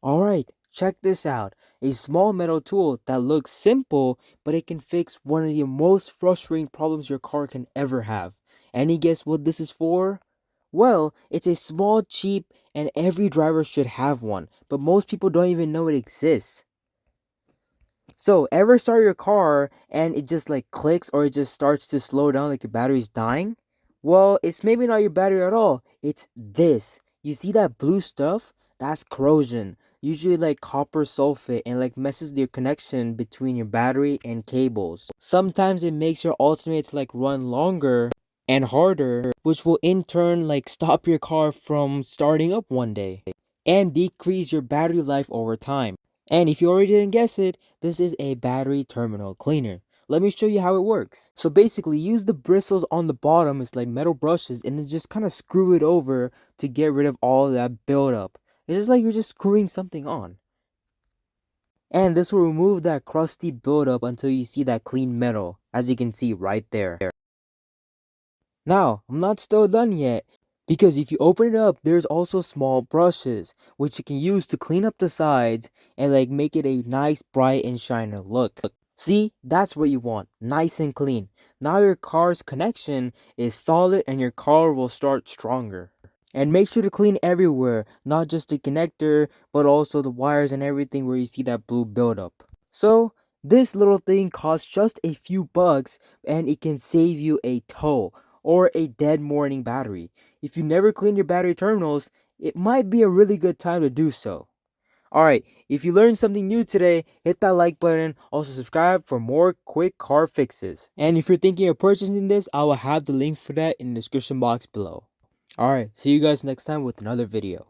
Alright, check this out. A small metal tool that looks simple, but it can fix one of the most frustrating problems your car can ever have. Any guess what this is for? Well, it's a small, cheap, and every driver should have one, but most people don't even know it exists. So, ever start your car and it just like clicks or it just starts to slow down like your battery's dying? Well, it's maybe not your battery at all. It's this. You see that blue stuff? That's corrosion. Usually like copper sulfate and like messes your connection between your battery and cables. Sometimes it makes your alternates like run longer and harder, which will in turn like stop your car from starting up one day and decrease your battery life over time. And if you already didn't guess it, this is a battery terminal cleaner. Let me show you how it works. So basically, use the bristles on the bottom, it's like metal brushes, and then just kind of screw it over to get rid of all that buildup. It's just like you're just screwing something on. And this will remove that crusty buildup until you see that clean metal, as you can see right there. Now, I'm not still done yet, because if you open it up, there's also small brushes, which you can use to clean up the sides and like make it a nice bright and shiny look. See, that's what you want, nice and clean. Now your car's connection is solid and your car will start stronger. And make sure to clean everywhere, not just the connector, but also the wires and everything where you see that blue buildup. So, this little thing costs just a few bucks and it can save you a tow or a dead morning battery. If you never clean your battery terminals, it might be a really good time to do so. Alright, if you learned something new today, hit that like button. Also subscribe for more quick car fixes. And if you're thinking of purchasing this, I will have the link for that in the description box below. Alright, see you guys next time with another video.